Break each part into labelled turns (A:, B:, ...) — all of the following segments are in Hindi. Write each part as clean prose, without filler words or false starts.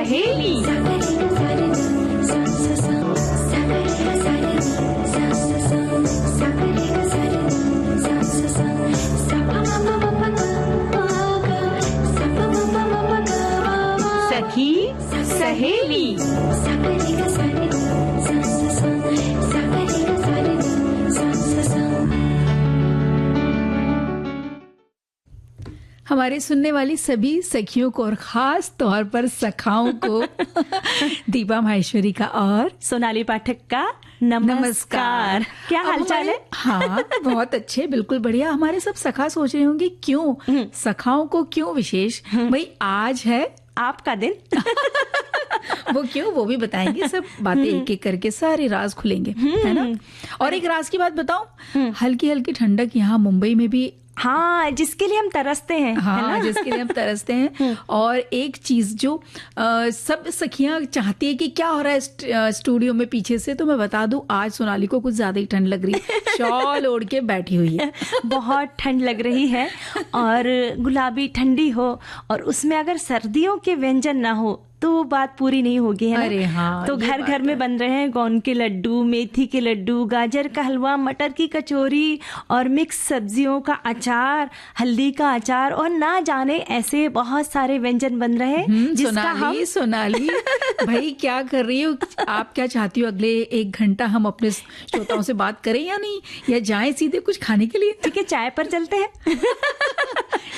A: सहेली। सखी सहेली।
B: हमारे सुनने वाली सभी सखियों को और खास तौर पर सखाओं को दीपा माहेश्वरी का और
A: सोनाली पाठक का नमस्कार। क्या हालचाल है?
B: हाँ, बहुत अच्छे, बिल्कुल बढ़िया। हमारे सब सखा सोच रहे होंगे क्यों सखाओं को क्यों विशेष, भाई आज है
A: आपका दिन।
B: वो क्यों, वो भी बताएंगे। सब बातें एक एक करके सारे राज खुलेंगे, है ना। और एक राज की बात बताऊं, हल्की हल्की ठंडक यहाँ मुंबई में भी,
A: हाँ, जिसके लिए हम तरसते हैं,
B: हाँ,
A: है ना?
B: जिसके लिए हम तरसते हैं। और एक चीज जो सब सखियां चाहती है कि क्या हो रहा है स्टूडियो में पीछे से, तो मैं बता दूं आज सोनाली को कुछ ज्यादा ही ठंड लग रही है, शॉल ओढ़ के बैठी हुई है।
A: बहुत ठंड लग रही है और गुलाबी ठंडी हो और उसमें अगर सर्दियों के व्यंजन ना हो तो वो बात पूरी नहीं होगी, है ना?
B: अरे हाँ,
A: तो घर घर में बन रहे हैं गोंद के लड्डू, मेथी के लड्डू, गाजर का हलवा, मटर की कचौरी और मिक्स सब्जियों का अचार, हल्दी का अचार और ना जाने ऐसे बहुत सारे व्यंजन बन रहे हैं जिसका
B: सोनाली भाई क्या कर रही हो आप? क्या चाहती हो अगले 1 घंटा हम अपने श्रोताओं से बात करें या नहीं, या जाएं सीधे कुछ खाने के लिए?
A: ठीक है, चाय पर चलते हैं।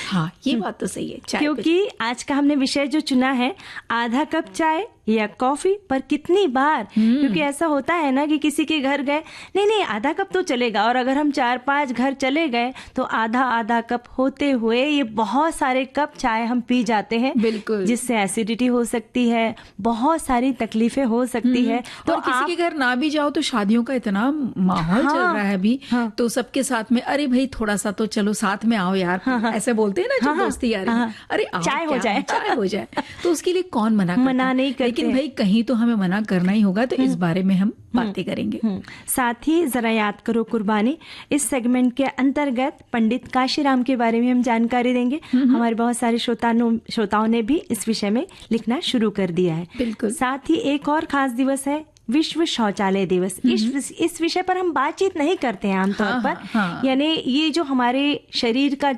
B: हाँ, ये बात तो सही है, चाय
A: क्योंकि आज का हमने विषय जो चुना है, आधा कप चाय या कॉफी पर कितनी बार। क्योंकि ऐसा होता है ना कि किसी के घर गए, नहीं आधा कप तो चलेगा, और अगर हम 4-5 घर चले गए तो आधा आधा कप होते हुए ये बहुत सारे कप चाय हम पी जाते हैं,
B: बिल्कुल,
A: जिससे एसिडिटी हो सकती है, बहुत सारी तकलीफें हो सकती है।
B: तो किसी के घर ना भी जाओ तो शादियों का इतना माहौल चल रहा है अभी, तो सबके साथ में अरे भाई थोड़ा सा तो चलो साथ में आओ यार, ऐसे बोलते हैं ना, जो दोस्ती यार, अरे
A: चाय हो जाए,
B: चाय हो जाए। तो उसके लिए कौन मना
A: नहीं करते,
B: लेकिन भाई कहीं तो हमें मना करना ही होगा, तो इस बारे में हम बातें करेंगे।
A: साथ ही जरा याद करो कुर्बानी, इस सेगमेंट के अंतर्गत पंडित काशीराम के बारे में हम जानकारी देंगे। हमारे बहुत सारे श्रोताओं ने भी इस विषय में लिखना शुरू कर दिया है।
B: बिल्कुल।
A: साथ ही एक और खास दिवस है, विश्व शौचालय दिवस। इस विषय पर हम बातचीत नहीं करते हैं आमतौर पर। यानी ये जो हमारे शरीर का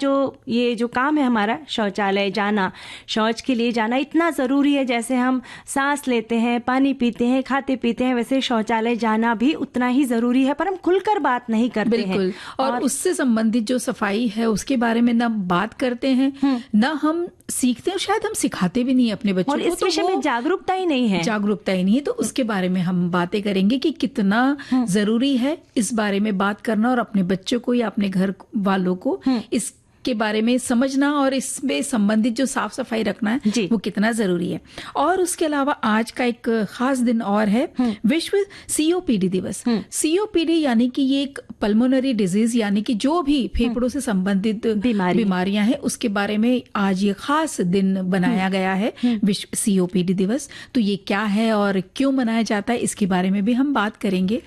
A: ये जो काम है हमारा, शौचालय जाना, शौच के लिए जाना इतना जरूरी है। जैसे हम सांस लेते हैं, पानी पीते हैं, खाते पीते हैं, वैसे शौचालय जाना भी उतना ही जरूरी है, पर हम खुलकर बात नहीं करते हैं।
B: बिल्कुल। और उससे संबंधित जो सफाई है उसके बारे में ना बात करते हैं, ना हम सीखते हैं, शायद हम सिखाते भी नहीं अपने बच्चों को।
A: और इस विषय में जागरूकता ही नहीं है,
B: तो उसके बारे में हम बातें करेंगे कि कितना जरूरी है इस बारे में बात करना, और अपने बच्चों को या अपने घर वालों को इसके बारे में समझना, और इसमें संबंधित जो साफ सफाई रखना है वो कितना जरूरी है। और उसके अलावा आज का एक खास दिन और है, विश्व सीओपीडी दिवस। सीओपीडी यानी कि ये एक पल्मोनरी डिजीज, यानी कि जो भी फेफड़ों से संबंधित बीमारियां हैं उसके बारे में आज ये खास दिन बनाया गया है, विश्व सीओपीडी दिवस। तो ये क्या है और क्यों मनाया जाता है, इसके बारे में भी हम बात करेंगे।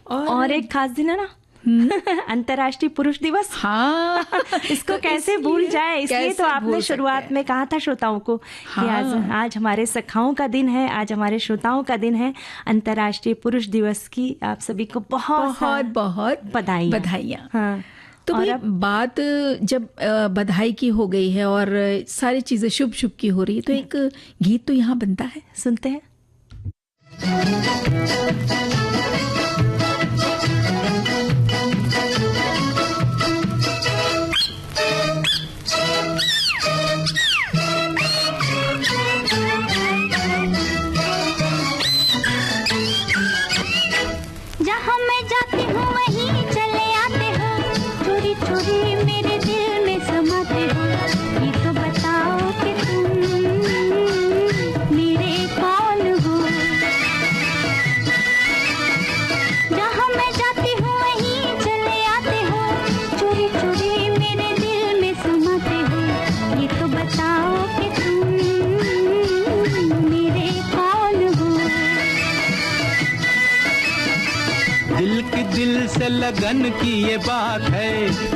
B: और
A: एक खास दिन है ना, अंतर्राष्ट्रीय पुरुष दिवस।
B: हाँ,
A: इसको कैसे भूल जाए, इसलिए तो आपने शुरुआत में कहा था श्रोताओं को कि आज हमारे सखाओं का दिन है, आज हमारे श्रोताओं का दिन है, अंतर्राष्ट्रीय पुरुष दिवस की आप सभी को बहुत बहुत बधाइयाँ। हाँ।
B: तो भाई बात जब बधाई की हो गई है और सारी चीजें शुभ शुभ की हो रही है, तो एक गीत तो यहाँ बनता है, सुनते हैं।
C: जहाँ मैं जाती हूँ वहीं चले आते हो, चोरी चोरी मेरे दिल में समाते हो, ये तो बताओ कि तुम मेरे कौन हो। जहाँ मैं जाती हूँ वहीं चले आते हो, चोरी चोरी मेरे दिल में समाते हो, ये तो बताओ कि तुम मेरे कौन हो।
D: दिल की दिल से लगन की ये बात है,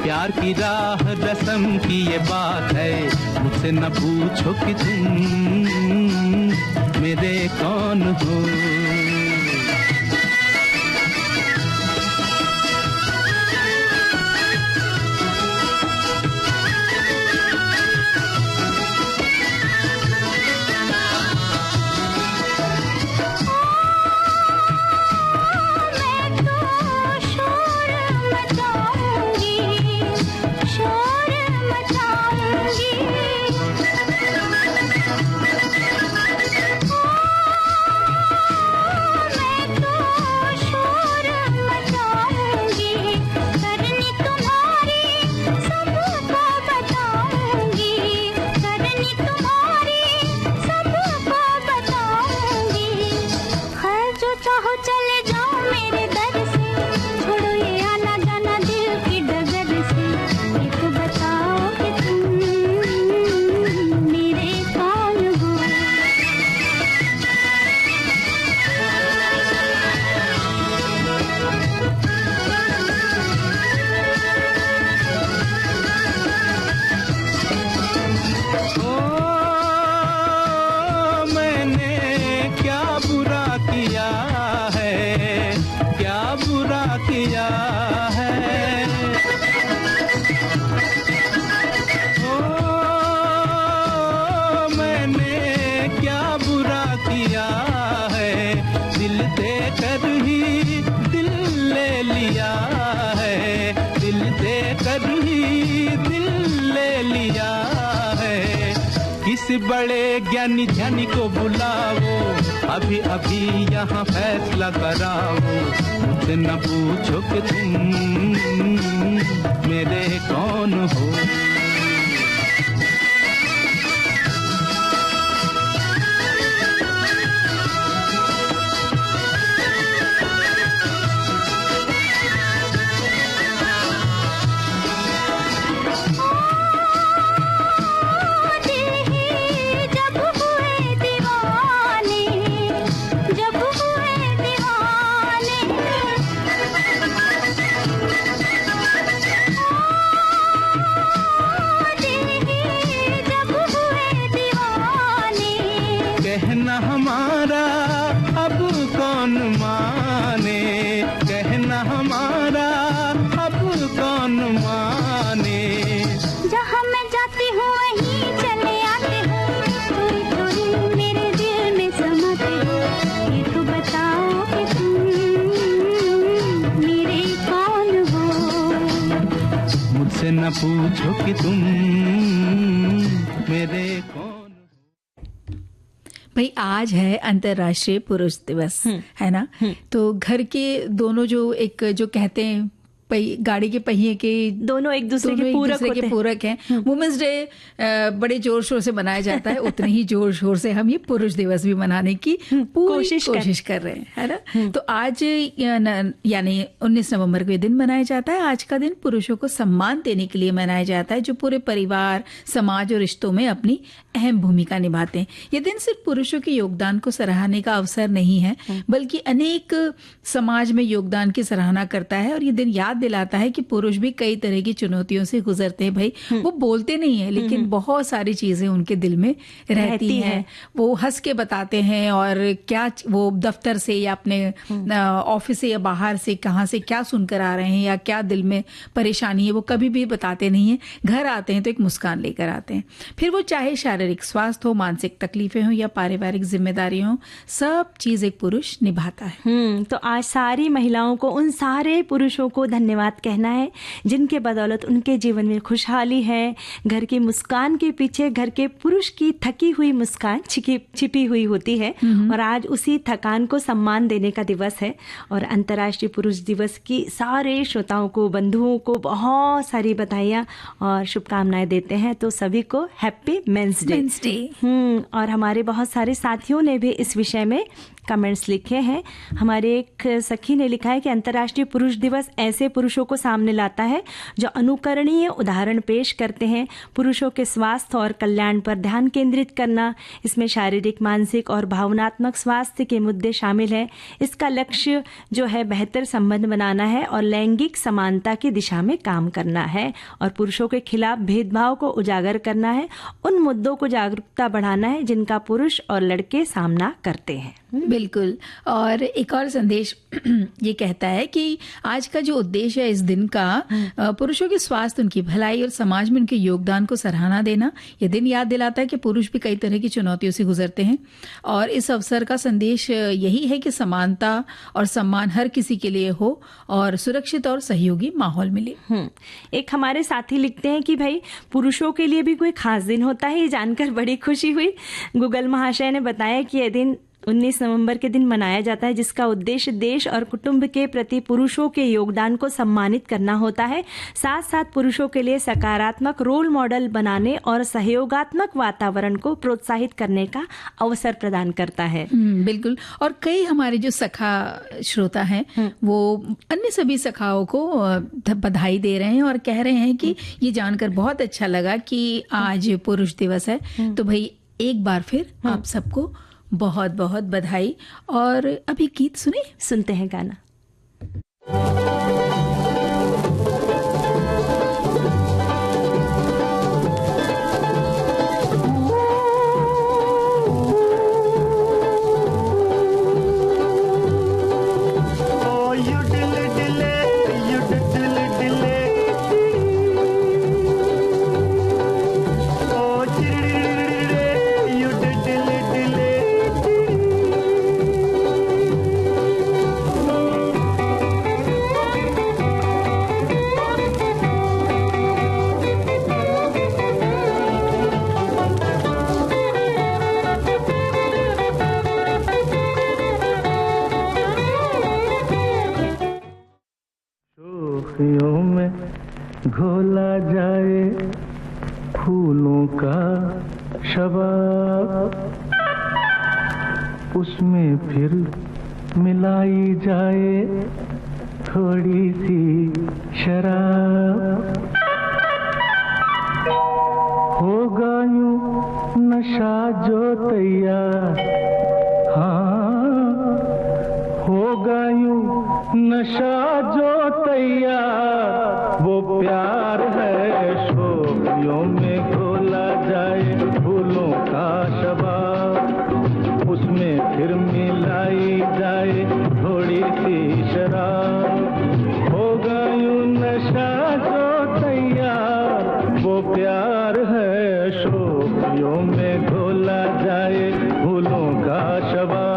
D: प्यार की राह रस्म की ये बात है, मुझसे न पूछो कि तुम मेरे कौन हो। बड़े ज्ञानी ध्यानी को बुलाओ, अभी अभी यहाँ फैसला कराओ। मुझसे न पूछो कि तुम मेरे कौन हो। न पूछो कि तुम मेरे कौन।
B: भाई आज है अंतर्राष्ट्रीय पुरुष दिवस, है ना। तो घर के दोनों जो एक जो कहते हैं गाड़ी के पहिए के
A: दोनों एक दूसरे के
B: पूरक हैं। वुमेन्स डे बड़े जोर शोर से मनाया जाता है, उतने ही जोर शोर से हम ये पुरुष दिवस भी मनाने की पूरी कोशिश कर रहे हैं, है ना। तो आज यानी 19 नवंबर को ये दिन मनाया जाता है। आज का दिन पुरुषों को सम्मान देने के लिए मनाया जाता है, जो पूरे परिवार, समाज और रिश्तों में अपनी अहम भूमिका निभाते हैं। ये दिन सिर्फ पुरुषों के योगदान को सराहने का अवसर नहीं है, बल्कि अनेक समाज में योगदान की सराहना करता है। और ये दिन याद दिलाता है कि पुरुष भी कई तरह की चुनौतियों से गुजरते हैं। भाई वो बोलते नहीं है, लेकिन बहुत सारी चीजें उनके दिल में रहती हैं। वो हंस के बताते हैं, और क्या वो दफ्तर से या अपने ऑफिस से या बाहर से कहाँ से क्या सुनकर आ रहे हैं या क्या दिल में परेशानी है, वो कभी भी बताते नहीं है। घर आते हैं तो एक मुस्कान लेकर आते हैं। फिर वो चाहे शारीरिक स्वास्थ्य हो, मानसिक तकलीफें हो या पारिवारिक जिम्मेदारी हो, सब चीज एक पुरुष निभाता है।
A: तो आज सारी महिलाओं को, उन सारे पुरुषों को धन्यवाद कहना है जिनके बदौलत उनके जीवन में खुशहाली है। घर की मुस्कान के पीछे घर के पुरुष की थकी हुई मुस्कान छिपी हुई होती है, और आज उसी थकान को सम्मान देने का दिवस है। और अंतर्राष्ट्रीय पुरुष दिवस की सारे श्रोताओं को, बंधुओं को बहुत सारी बधाइयाँ और शुभकामनाएं देते हैं। तो सभी को हैप्पी मेंस डे। और हमारे बहुत सारे साथियों ने भी इस विषय में कमेंट्स लिखे हैं। हमारे एक सखी ने लिखा है कि अंतर्राष्ट्रीय पुरुष दिवस ऐसे पुरुषों को सामने लाता है जो अनुकरणीय उदाहरण पेश करते हैं। पुरुषों के स्वास्थ्य और कल्याण पर ध्यान केंद्रित करना, इसमें शारीरिक, मानसिक और भावनात्मक स्वास्थ्य के मुद्दे शामिल हैं। इसका लक्ष्य जो है बेहतर संबंध बनाना है और लैंगिक समानता की दिशा में काम करना है और पुरुषों के खिलाफ भेदभाव को उजागर करना है। उन मुद्दों को जागरूकता बढ़ाना है जिनका पुरुष और लड़के सामना करते हैं।
B: बिल्कुल। और एक और संदेश ये कहता है कि आज का जो उद्देश्य है इस दिन का पुरुषों के स्वास्थ्य, उनकी भलाई और समाज में उनके योगदान को सराहना देना। ये दिन याद दिलाता है कि पुरुष भी कई तरह की चुनौतियों से गुजरते हैं और इस अवसर का संदेश यही है कि समानता और सम्मान हर किसी के लिए हो और सुरक्षित और सहयोगी माहौल मिले।
A: एक हमारे साथी लिखते हैं कि भाई पुरुषों के लिए भी कोई खास दिन होता है, ये जानकर बड़ी खुशी हुई। गूगल महाशय ने बताया कि यह दिन 19 नवंबर के दिन मनाया जाता है, जिसका उद्देश्य देश और कुटुंब के प्रति पुरुषों के योगदान को सम्मानित करना होता है। साथ साथ पुरुषों के लिए सकारात्मक रोल मॉडल बनाने और सहयोगात्मक वातावरण को प्रोत्साहित करने का अवसर प्रदान करता है।
B: बिल्कुल। और कई हमारे जो सखा श्रोता हैं वो अन्य सभी सखाओं को बधाई दे रहे हैं और कह रहे हैं कि ये जानकर बहुत अच्छा लगा कि आज पुरुष दिवस है। तो भाई एक बार फिर आप सबको बहुत बहुत बधाई। और अभी गीत सुनते हैं गाना।
D: शोखियों में घोला जाए फूलों का शबाब, उसमें फिर मिलाई जाए थोड़ी सी शराब। होगा यूं नशा जो तैयार, हाँ होगा यूं नशा जो तैयार, वो प्यार है। शोखियों में घोला जाए फूलों का शबाब, उसमें फिर मिलाई जाए थोड़ी सी शराब। होगा यूं नशा जो तैयार, वो प्यार है। शोखियों में घोला जाए फूलों का शबाब।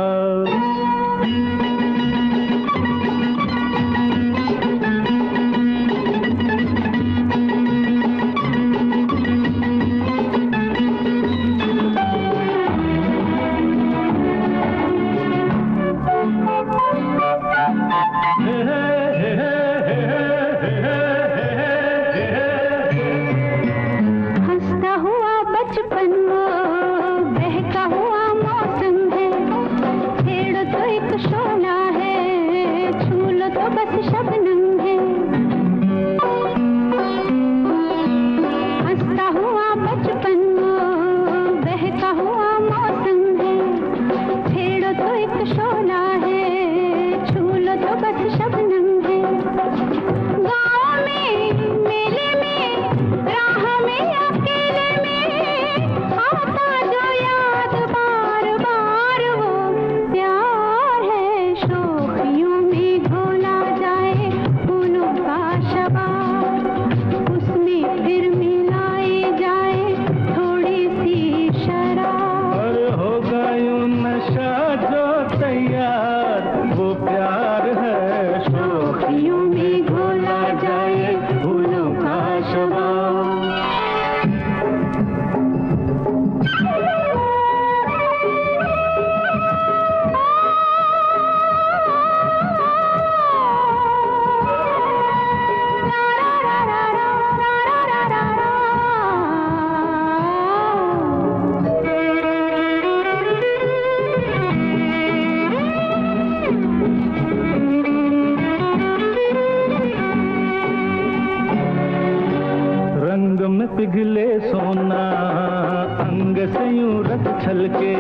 D: से यूं रत छलके,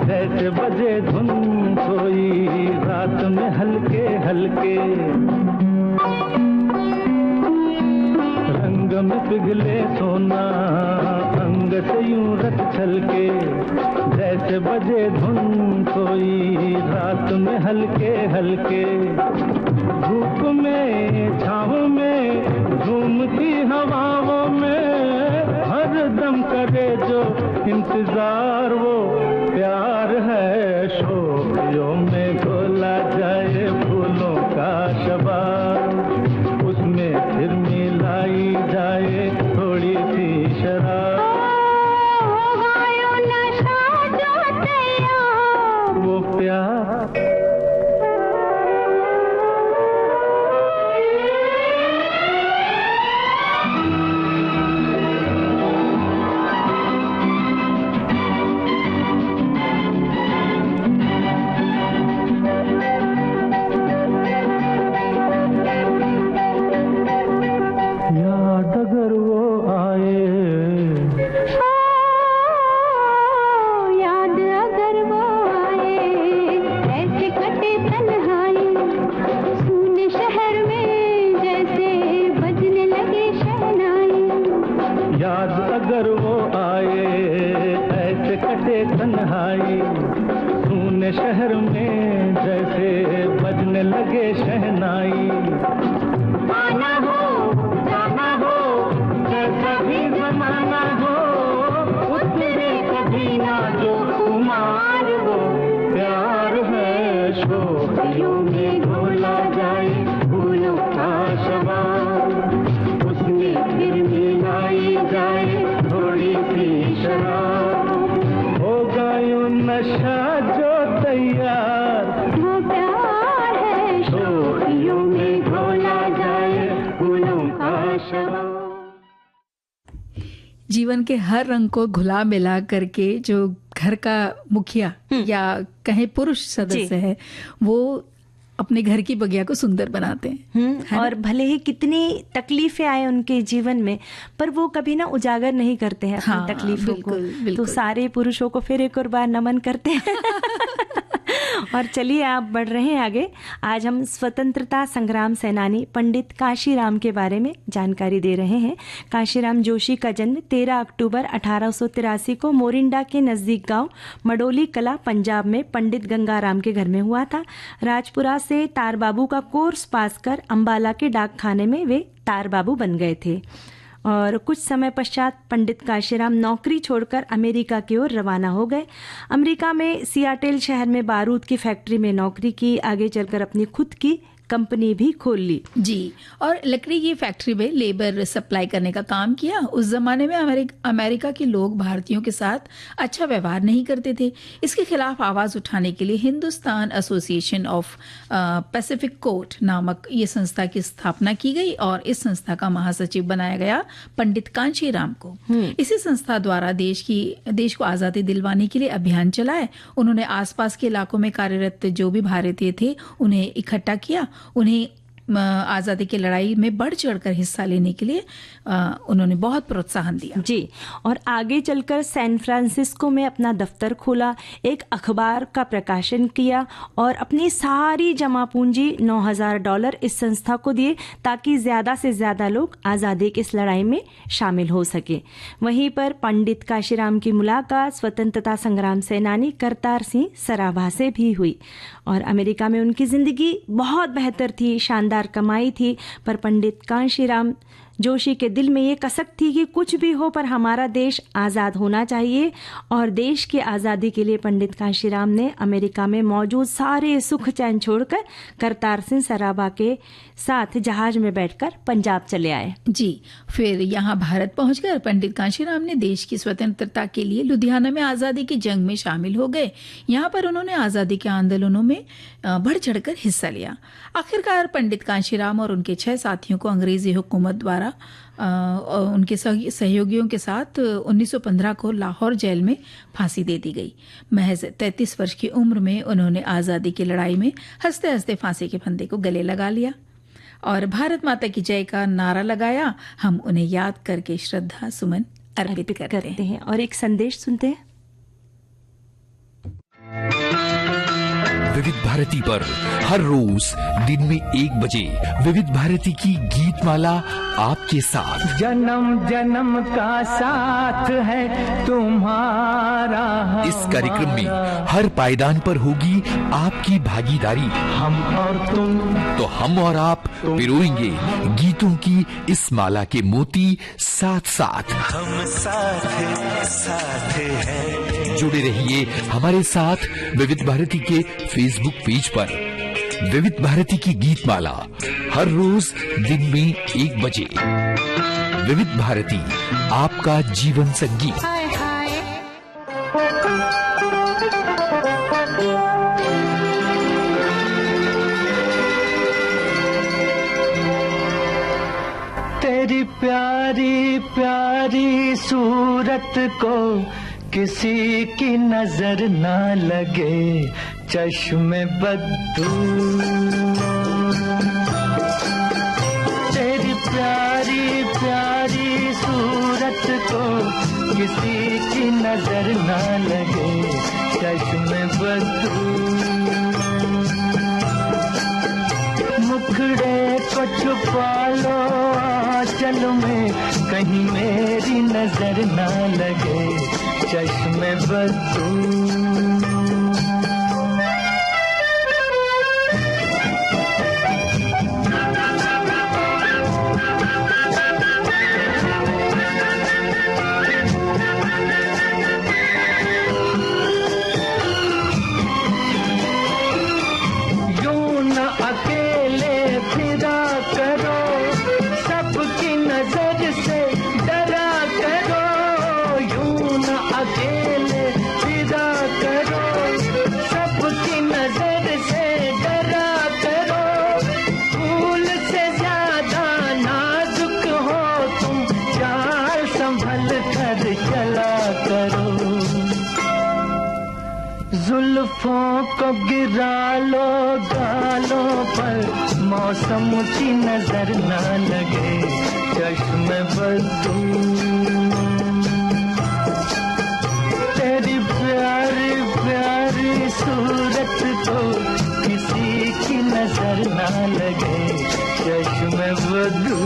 D: जैसे बजे धुन सोई रात में हल्के हल्के। रंग में पिघले सोना अंग से यूं रत छलके, जैसे बजे धुन सोई रात में हल्के हल्के। धूप में छाँव में झूमती हवाओं में हर दम करे जो इंतजार वो प्यार है। शोखियों में घोला जाए फूलों का शबाब, उसमें फिर मिलाई जाए थोड़ी सी शराब। वो प्यार शहर में जैसे बजने लगे शहनाई। आना हो जाना हो जैसा भी जमाना हो, उतरे कभी ना जो कुमार वो प्यार है। शोखियों में घोला जाए फूलों का शबाब, उसमें फिर मिलाई जाए थोड़ी सी शराब। होगा यूं नशा जो तैयार, वो प्यार है। शोखियों में घोला जाए फूलों का शबाब।
B: जीवन के हर रंग को घुला मिला करके जो घर का मुखिया या कहें पुरुष सदस्य है, वो अपने घर की बगिया को सुंदर बनाते हैं।
A: और भले ही कितनी तकलीफें आए उनके जीवन में, पर वो कभी ना उजागर नहीं करते हैं अपनी तकलीफों को। तो सारे पुरुषों को फिर एक और बार नमन करते हैं। और चलिए आप बढ़ रहे हैं आगे। आज हम स्वतंत्रता संग्राम सेनानी पंडित कांशीराम के बारे में जानकारी दे रहे हैं। कांशीराम जोशी का जन्म 13 अक्टूबर 1883 को मोरिंडा के नजदीक गांव मडोली कला पंजाब में पंडित गंगाराम के घर में हुआ था। राजपुरा से तारबाबू का कोर्स पास कर अंबाला के डाक खाने में वे तारबाबू बन गए थे। और कुछ समय पश्चात पंडित कांशीराम नौकरी छोड़कर अमेरिका की ओर रवाना हो गए। अमेरिका में सियाटल शहर में बारूद की फैक्ट्री में नौकरी की। आगे चलकर अपनी खुद की कंपनी भी खोल ली।
B: जी, और लकड़ी की फैक्ट्री में लेबर सप्लाई करने का काम किया। उस जमाने में अमेरिका के लोग भारतीयों के साथ अच्छा व्यवहार नहीं करते थे। इसके खिलाफ आवाज उठाने के लिए Hindustan association of Pacific court नामक ये संस्था की स्थापना की गई और इस संस्था का महासचिव बनाया गया पंडित कांशीराम को। इसी संस्था द्वारा देश को आजादी दिलवाने के लिए अभियान चलाए। उन्होंने आसपास के इलाकों में कार्यरत जो भी भारतीय थे उन्हें इकट्ठा किया। उन्हें आज़ादी की लड़ाई में बढ़ चढ़कर हिस्सा लेने के लिए उन्होंने बहुत प्रोत्साहन दिया।
A: जी, और आगे चलकर सैन फ्रांसिस्को में अपना दफ्तर खोला, एक अखबार का प्रकाशन किया और अपनी सारी जमा पूंजी $9,000 इस संस्था को दिए ताकि ज्यादा से ज्यादा लोग आज़ादी की इस लड़ाई में शामिल हो सके। वहीं पर पंडित कांशीराम की मुलाकात स्वतंत्रता संग्राम सेनानी करतार सिंह सराभा से भी हुई और अमेरिका में उनकी जिंदगी बहुत बेहतर थी, शानदार कमाई थी, पर पंडित कांशीराम जोशी के दिल में ये कसक थी कि कुछ भी हो पर हमारा देश आज़ाद होना चाहिए। और देश की आज़ादी के लिए पंडित कांशीराम ने अमेरिका में मौजूद सारे सुख चैन छोड़कर करतार सिंह सराभा के साथ जहाज में बैठकर पंजाब चले आए।
B: जी, फिर यहाँ भारत पहुंचकर पंडित कांशीराम ने देश की स्वतंत्रता के लिए लुधियाना में आज़ादी की जंग में शामिल हो गए। यहाँ पर उन्होंने आज़ादी के आंदोलनों में बढ़ चढ़कर हिस्सा लिया। आखिरकार पंडित कांशीराम और उनके 6 साथियों को अंग्रेजी हुकूमत द्वारा उनके सहयोगियों के साथ 1915 को लाहौर जेल में फांसी दे दी गई। महज 33 वर्ष की उम्र में उन्होंने आज़ादी की लड़ाई में हंसते हंसते फांसी के फंदे को गले लगा लिया और भारत माता की जय का नारा लगाया। हम उन्हें याद करके श्रद्धा सुमन अर्पित करते
A: हैं। और एक संदेश सुनते हैं।
E: विविध भारती पर हर रोज दिन में 1 बजे विविध भारती की गीत माला आपके साथ।
D: जन्म जन्म का साथ है तुम्हारा।
E: इस कार्यक्रम में हर पायदान पर होगी आपकी भागीदारी।
D: हम और तुम,
E: तो हम और आप पिरोएंगे गीतों की इस माला के मोती साथ साथ।
F: हम साथ हैं।
E: जुड़े रहिए हमारे साथ विविध भारती के फेसबुक पेज पर। विविध भारती की गीत माला हर रोज दिन में 1 बजे। विविध भारती, आपका जीवन संगीत।
D: तेरी प्यारी प्यारी सूरत को किसी की नजर ना लगे, चश्मे बद्दू। तेरी प्यारी प्यारी सूरत को किसी की नजर ना लगे, चश्मे बद्दू। मुखड़े को छुपा लो आंचल में, कहीं मेरी नजर ना लगे, चश्मे बद्दू। जुल्फों को गिरा लो गालों पर, मौसम की नजर ना लगे, चश्मे बद्दू। तेरी प्यारी प्यारी सूरत को किसी की नजर ना लगे, चश्मे बद्दू।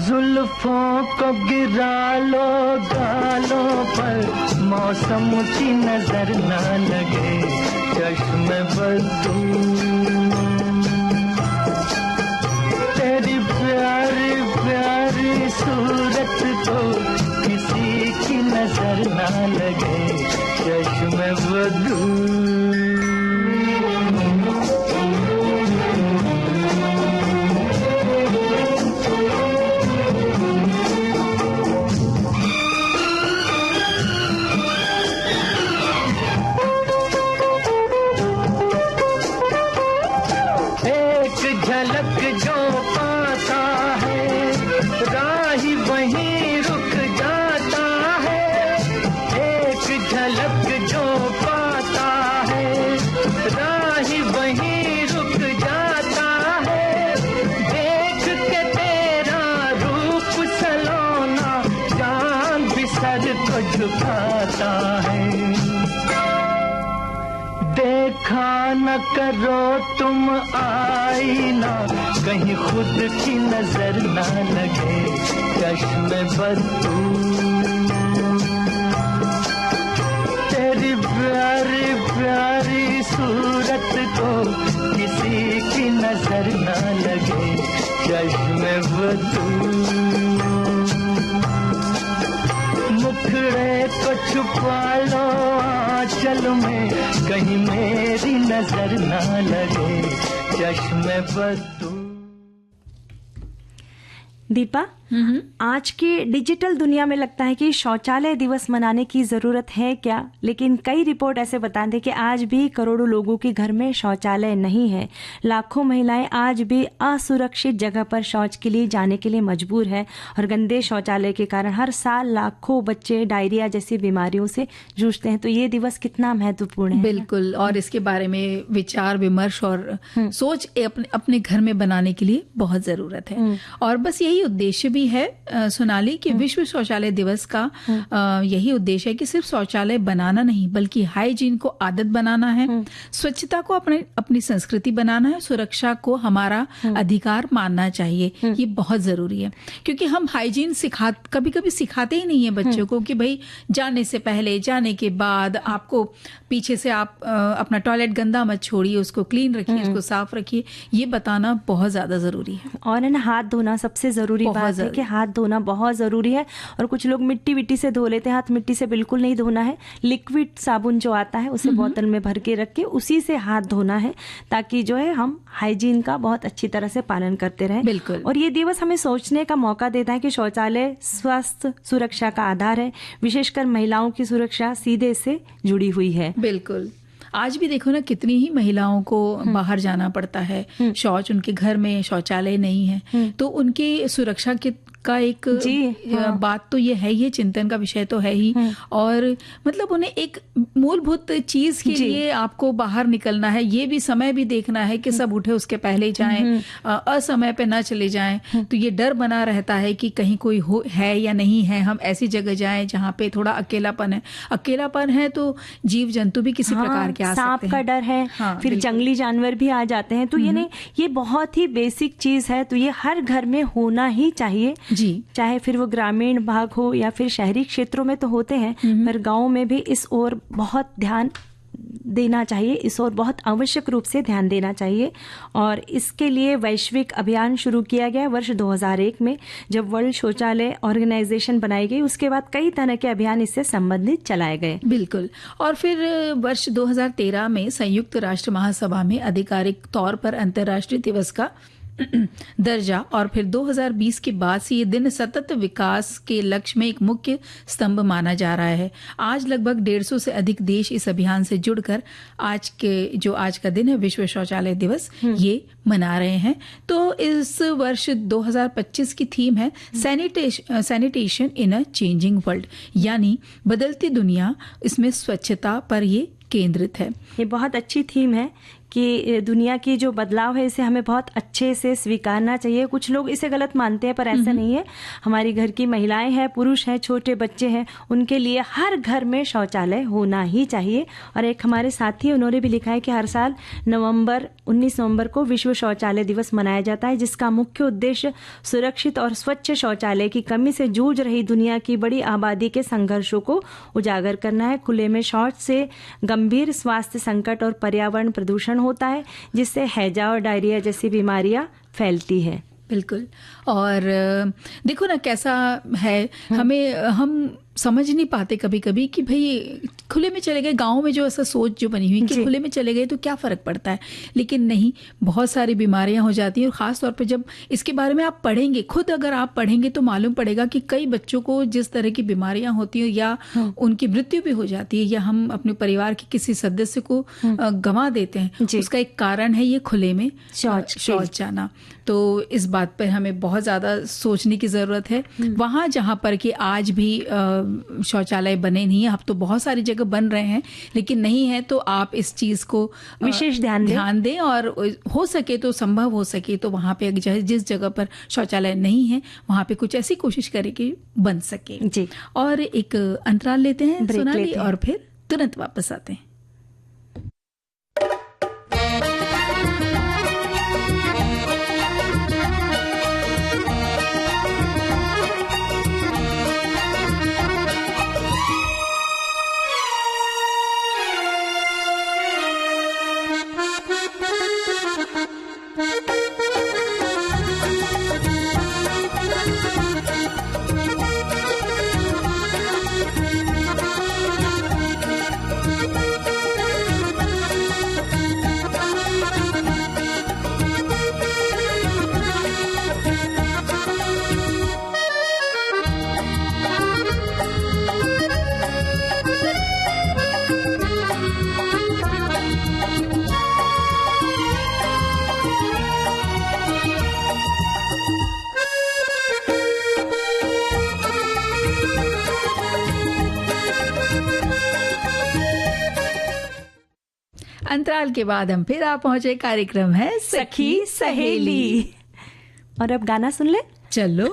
D: जुल्फों को गिरा लो गालों पर, मौसम की नजर ना लगे, चश्मे बद्दू। तेरी प्यारी प्यारी सूरत को किसी की नजर ना लगे, चश्मे बद्दू। झलक जो पाता है, राही वहीं रुक जाता है। एक झलक जो पाता है, राही वहीं रुक जाता है। देख के तेरा रूप सलोना, जान भी सर को झुकाता है। देखा न करो तुम आईना, कहीं खुद की नजर ना लगे, चश्मे बद्दू। तेरी प्यारी प्यारी सूरत को किसी की नजर ना लगे, चश्मे
F: तू मुखड़े को छुपा लो आंचल में, कहीं मेरी नजर ना लगे चश्मे बस तू।
A: दीपा, आज की डिजिटल दुनिया में लगता है कि शौचालय दिवस मनाने की जरूरत है क्या, लेकिन कई रिपोर्ट ऐसे बताते हैं कि आज भी करोड़ों लोगों के घर में शौचालय नहीं है। लाखों महिलाएं आज भी असुरक्षित जगह पर शौच के लिए जाने के लिए मजबूर है और गंदे शौचालय के कारण हर साल लाखों बच्चे डायरिया जैसी बीमारियों से जूझते हैं। तो ये दिवस कितना महत्वपूर्ण है।
B: बिल्कुल, और इसके बारे में विचार विमर्श और सोच अपने घर में बनाने के लिए बहुत जरूरत है। और बस यही उद्देश्य भी है सोनाली कि विश्व शौचालय दिवस का यही उद्देश्य है कि सिर्फ शौचालय बनाना नहीं बल्कि हाइजीन को आदत बनाना है, स्वच्छता को अपनी संस्कृति बनाना है, सुरक्षा को हमारा अधिकार मानना चाहिए। ये बहुत जरूरी है क्योंकि हम हाइजीन कभी कभी सिखाते ही नहीं है बच्चों को कि भाई जाने से पहले जाने के बाद आपको पीछे से आप अपना टॉयलेट गंदा मत छोड़िए, उसको क्लीन रखिए, उसको साफ रखिए। ये बताना बहुत ज्यादा जरूरी है।
A: और है ना, हाथ धोना सबसे जरूरी बात है कि हाथ धोना बहुत जरूरी है। और कुछ लोग मिट्टी से धो लेते हैं, हाथ मिट्टी से बिल्कुल नहीं धोना है। लिक्विड साबुन जो आता है उसे बोतल में भर के रख के उसी से हाथ धोना है, ताकि जो है हम हाइजीन का बहुत अच्छी तरह से पालन करते रहें।
B: बिल्कुल।
A: और ये दिवस हमें सोचने का मौका देता है कि शौचालय स्वास्थ्य सुरक्षा का आधार है, विशेषकर महिलाओं की सुरक्षा सीधे से जुड़ी हुई है।
B: बिल्कुल, आज भी देखो ना कितनी ही महिलाओं को बाहर जाना पड़ता है, शौच उनके घर में शौचालय नहीं है, तो उनकी सुरक्षा का एक बात तो ये है, ये चिंतन का विषय तो है ही। और मतलब उन्हें एक मूलभूत चीज के लिए आपको बाहर निकलना है, ये भी समय भी देखना है कि सब उठे उसके पहले जाएं, असमय पे ना चले जाएं। तो ये डर बना रहता है कि कहीं कोई है या नहीं है, हम ऐसी जगह जाएं जहाँ पे थोड़ा अकेलापन है तो जीव जंतु भी किसी प्रकार के आ सकते हैं,
A: सांप का डर है, फिर जंगली जानवर भी आ जाते हैं। तो ये बहुत ही बेसिक चीज है, तो ये हर घर में होना ही चाहिए
B: जी, चाहे
A: फिर वो ग्रामीण भाग हो या फिर शहरी क्षेत्रों में तो होते हैं, पर गाँव में भी इस ओर बहुत ध्यान देना चाहिए, इस ओर बहुत आवश्यक रूप से ध्यान देना चाहिए। और इसके लिए वैश्विक अभियान शुरू किया गया वर्ष 2001 में, जब वर्ल्ड शौचालय ऑर्गेनाइजेशन बनाई गई। उसके बाद कई तरह के अभियान इससे संबंधित चलाए गए।
B: बिल्कुल, और फिर वर्ष 2013 में संयुक्त राष्ट्र महासभा में आधिकारिक तौर पर अंतर्राष्ट्रीय दिवस का दर्जा, और फिर 2020 के बाद से ये दिन सतत विकास के लक्ष्य में एक मुख्य स्तंभ माना जा रहा है। आज लगभग 150 से अधिक देश इस अभियान से जुड़कर आज का दिन है विश्व शौचालय दिवस, ये मना रहे हैं। तो इस वर्ष 2025 की थीम है सैनिटेशन इन अ चेंजिंग वर्ल्ड, यानी बदलती दुनिया, इसमें स्वच्छता पर ये केंद्रित है।
A: ये बहुत अच्छी थीम है कि दुनिया की जो बदलाव है इसे हमें बहुत अच्छे से स्वीकारना चाहिए। कुछ लोग इसे गलत मानते हैं, पर ऐसा नहीं है। हमारी घर की महिलाएं हैं, पुरुष हैं, छोटे बच्चे हैं, उनके लिए हर घर में शौचालय होना ही चाहिए। और एक हमारे साथी, उन्होंने भी लिखा है कि हर साल 19 नवंबर को विश्व शौचालय दिवस मनाया जाता है, जिसका मुख्य उद्देश्य सुरक्षित और स्वच्छ शौचालय की कमी से जूझ रही दुनिया की बड़ी आबादी के संघर्षों को उजागर करना है। खुले में शौच से गंभीर स्वास्थ्य संकट और पर्यावरण प्रदूषण होता है, जिससे हैजा और डायरिया जैसी बीमारियां फैलती है।
B: बिल्कुल, और देखो ना कैसा है, हम समझ नहीं पाते कभी कभी कि भाई खुले में चले गए, गांव में जो ऐसा सोच जो बनी हुई कि खुले में चले गए तो क्या फर्क पड़ता है, लेकिन नहीं, बहुत सारी बीमारियां हो जाती हैं। और खास तौर पे जब इसके बारे में आप पढ़ेंगे, खुद अगर आप पढ़ेंगे तो मालूम पड़ेगा कि कई बच्चों को जिस तरह की बीमारियां होती हैं या उनकी मृत्यु भी हो जाती है, या हम अपने परिवार के किसी सदस्य को गंवा देते हैं, उसका एक कारण है ये खुले में शौच जाना। तो इस बात पर हमें बहुत ज्यादा सोचने की जरूरत है। वहां जहां पर कि आज भी शौचालय बने नहीं है, अब तो बहुत सारी जगह बन रहे हैं, लेकिन नहीं है, तो आप इस चीज को
A: विशेष ध्यान दें। और
B: हो सके तो, संभव हो सके तो वहां पे जिस जगह पर शौचालय नहीं है वहां पे कुछ ऐसी कोशिश करें कि बन सके
A: जी।
B: और एक अंतराल लेते हैं सोनाली, और फिर तुरंत वापस आते हैं। अंतराल के बाद हम फिर आ पहुंचे। कार्यक्रम है
A: सखी सहेली। और अब गाना सुन ले।
B: चलो।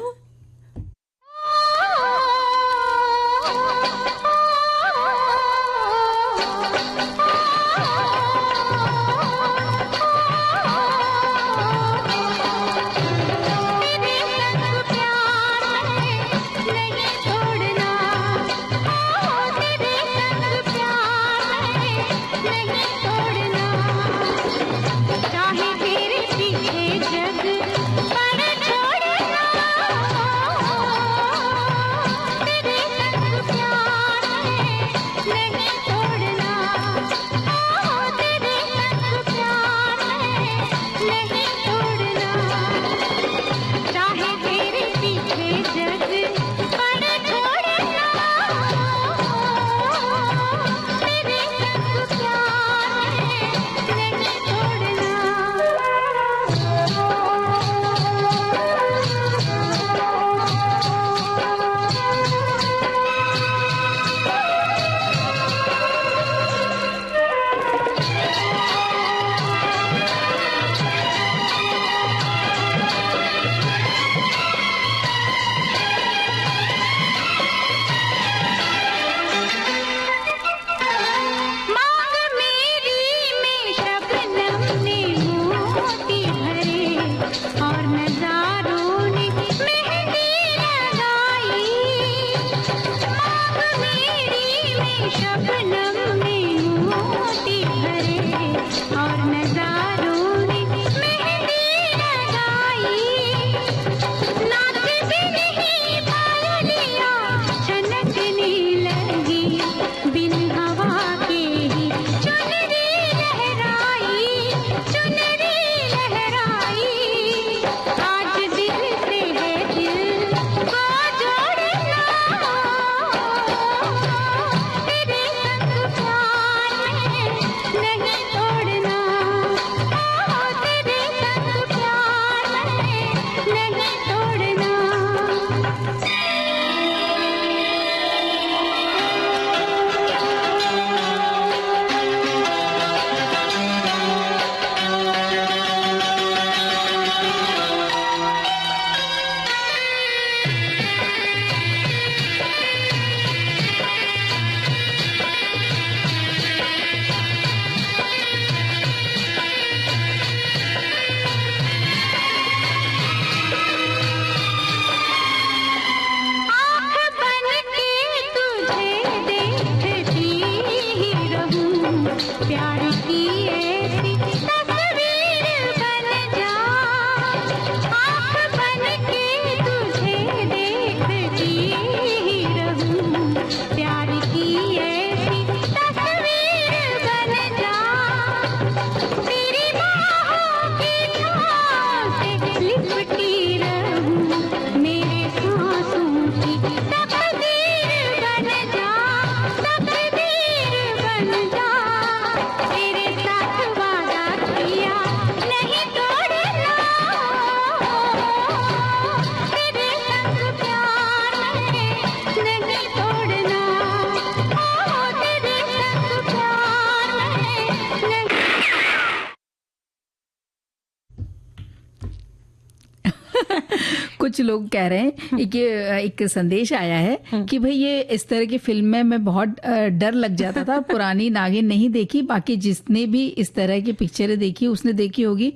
B: कुछ लोग कह रहे हैं कि एक संदेश आया है कि भाई ये इस तरह की फिल्म में मैं बहुत डर लग जाता था। पुरानी नागिन नहीं देखी, बाकी जिसने भी इस तरह की पिक्चरें देखी उसने देखी होगी,